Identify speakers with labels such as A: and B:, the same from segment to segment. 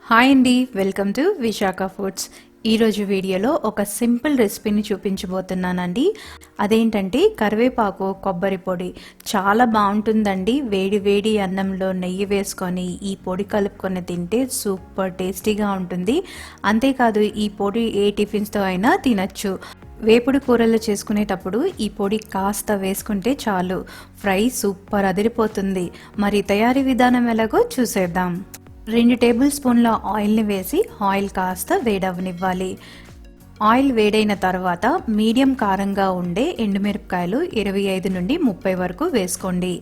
A: Hi అండి, welcome to Visakha foods. ఈరోజు వీడియోలో ఒక సింపుల్ రెసిపీని చూపించబోతున్నానండి. అదేంటంటే కరివేపాకు కొబ్బరి పొడి. చాలా బాగుంటుందండి. వేడి వేడి అన్నంలో నెయ్యి వేసుకొని ఈ పొడి కలుపుకొని తింటే సూపర్ టేస్టీగా ఉంటుంది. అంతేకాదు ఈ పొడి ఏ టిఫిన్స్తో అయినా తినచ్చు. వేపుడు కూరలు చేసుకునేటప్పుడు ఈ పొడి కాస్త వేసుకుంటే చాలు, ఫ్రై సూపర్ అదిరిపోతుంది. మరి తయారీ విధానం ఎలాగో చూసేద్దాం. 2 టేబుల్ స్పూన్ల ఆయిల్ని వేసి ఆయిల్ కాస్త వేడవనివ్వాలి. ఆయిల్ వేడైన తర్వాత మీడియం కారంగా ఉండే ఎండుమిరపకాయలు 25 నుండి 30 వరకు వేసుకోండి.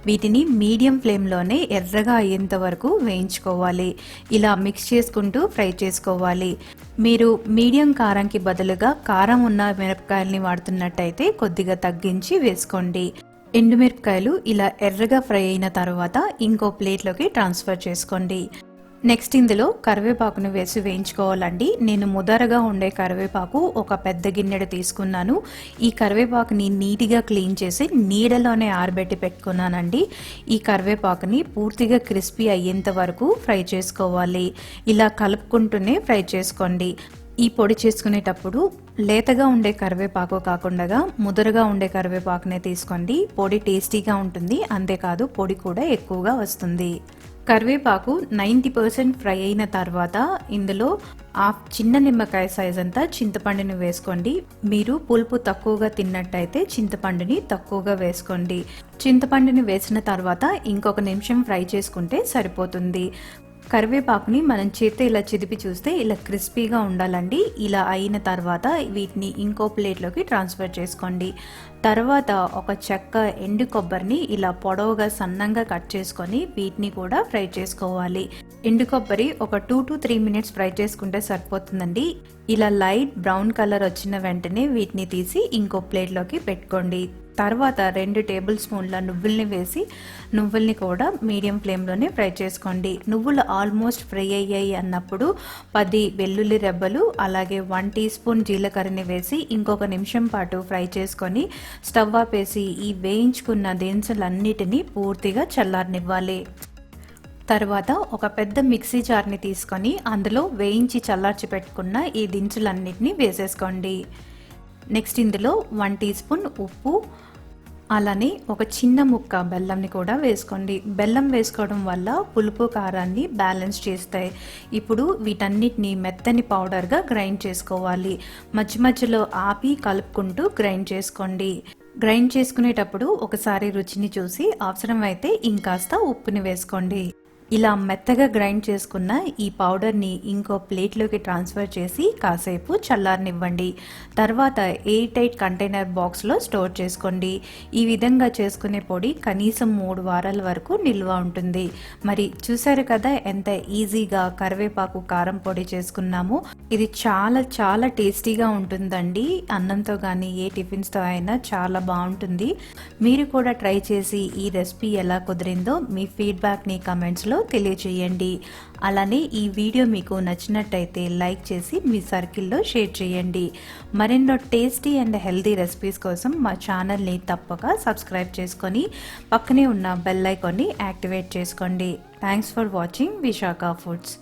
A: వీటిని మీడియం ఫ్లేమ్లోనే ఎర్రగా అయ్యేంత వరకు వేయించుకోవాలి. ఇలా మిక్స్ చేసుకుంటూ ఫ్రై చేసుకోవాలి. మీరు మీడియం కారంకి బదులుగా కారం ఉన్న మిరపకాయల్ని వాడుతున్నట్టయితే కొద్దిగా తగ్గించి వేసుకోండి. ఎండుమిరపకాయలు ఇలా ఎర్రగా ఫ్రై అయిన తర్వాత ఇంకో ప్లేట్లోకి ట్రాన్స్ఫర్ చేసుకోండి. నెక్స్ట్ ఇందులో కరివేపాకును వేసి వేయించుకోవాలండి. నేను ముదరగా ఉండే కరివేపాకు ఒక పెద్ద గిన్నెడు తీసుకున్నాను. ఈ కరివేపాకుని నీట్గా క్లీన్ చేసి నీడలోనే ఆరబెట్టి పెట్టుకున్నానండి. ఈ కరివేపాకుని పూర్తిగా క్రిస్పీ అయ్యేంత వరకు ఫ్రై చేసుకోవాలి. ఇలా కలుపుకుంటూనే ఫ్రై చేసుకోండి. ఈ పొడి చేసుకునేటప్పుడు లేతగా ఉండే కరివేపాకు కాకుండా ముదరగా ఉండే కరివేపాకునే తీసుకోండి. పొడి టేస్టీగా ఉంటుంది, అంతేకాదు పొడి కూడా ఎక్కువగా వస్తుంది. కరివేపాకు 90% ఫ్రై అయిన తర్వాత ఇందులో చిన్న నిమ్మకాయ సైజ్ అంతా చింతపండుని వేసుకోండి. మీరు పులుపు తక్కువగా తిన్నట్టయితే చింతపండుని తక్కువగా వేసుకోండి. చింతపండుని వేసిన తర్వాత ఇంకొక నిమిషం ఫ్రై చేసుకుంటే సరిపోతుంది. కరివేపాకుని మనం చేతితో ఇలా చిదిపి చూస్తే ఇలా క్రిస్పీగా ఉండాలండి. ఇలా అయిన తర్వాత వీటిని ఇంకో ప్లేట్లోకి ట్రాన్స్ఫర్ చేసుకోండి. తర్వాత ఒక చెక్క ఎండు కొబ్బరిని ఇలా పొడవుగా సన్నంగా కట్ చేసుకొని వీటిని కూడా ఫ్రై చేసుకోవాలి. ఎండు కొబ్బరి ఒక 2 to 3 మినిట్స్ ఫ్రై చేసుకుంటే సరిపోతుందండి. ఇలా లైట్ బ్రౌన్ కలర్ వచ్చిన వెంటనే వీటిని తీసి ఇంకో ప్లేట్లోకి పెట్టుకోండి. తర్వాత 2 టేబుల్ స్పూన్ల నువ్వుల్ని వేసి నువ్వుల్ని కూడా మీడియం ఫ్లేమ్లోనే ఫ్రై చేసుకోండి. నువ్వులు ఆల్మోస్ట్ ఫ్రై అయ్యాయి అన్నప్పుడు 10 వెల్లుల్లి రెబ్బలు అలాగే 1 టీ స్పూన్ జీలకర్రని వేసి ఇంకొక నిమిషం పాటు ఫ్రై చేసుకొని స్టవ్ ఆపేసి ఈ వేయించుకున్న దినుసులన్నిటినీ పూర్తిగా చల్లారనివ్వాలి. తర్వాత ఒక పెద్ద మిక్సీ జార్ని తీసుకొని అందులో వేయించి చల్లార్చి పెట్టుకున్న ఈ దినుసులన్నిటినీ వేసేసుకోండి. నెక్స్ట్ ఇందులో 1 టీ స్పూన్ ఉప్పు అలానే ఒక చిన్న ముక్క బెల్లంని కూడా వేసుకోండి. బెల్లం వేసుకోవడం వల్ల పులుపు కారాన్ని బ్యాలెన్స్ చేస్తాయి. ఇప్పుడు వీటన్నిటిని మెత్తని పౌడర్గా గ్రైండ్ చేసుకోవాలి. మధ్య మధ్యలో ఆపి కలుపుకుంటూ గ్రైండ్ చేసుకోండి. గ్రైండ్ చేసుకునేటప్పుడు ఒకసారి రుచిని చూసి అవసరమైతే ఇంకాస్త ఉప్పుని వేసుకోండి. ఇలా మెత్తగా గ్రైండ్ చేసుకున్న ఈ పౌడర్ని ఇంకో ప్లేట్లోకి ట్రాన్స్ఫర్ చేసి కాసేపు చల్లారనివ్వండి. తర్వాత ఎయిర్ టైట్ కంటైనర్ బాక్స్లో స్టోర్ చేసుకోండి. ఈ విధంగా చేసుకునే పొడి కనీసం 3 వారాల వరకు నిల్వ ఉంటుంది. మరి చూసారు కదా ఎంత ఈజీగా కరివేపాకు కారం పొడి చేసుకున్నాము. ఇది చాలా చాలా టేస్టీగా ఉంటుందండి. అన్నంతో కానీ ఏ టిఫిన్స్తో అయినా చాలా బాగుంటుంది. మీరు కూడా ట్రై చేసి ఈ రెసిపీ ఎలా కుదిరిందో మీ ఫీడ్బ్యాక్ని కమెంట్స్లో తెలియచేయండి. అలానే ఈ వీడియో మీకు నచ్చినట్టయితే లైక్ చేసి మీ సర్కిల్లో షేర్ చేయండి. మరెన్నో టేస్టీ అండ్ హెల్తీ రెసిపీస్ కోసం మా ఛానల్ని తప్పక సబ్స్క్రైబ్ చేసుకొని పక్కనే ఉన్న బెల్ ఐకాన్ని యాక్టివేట్ చేసుకోండి. Thanks for watching Visakha foods.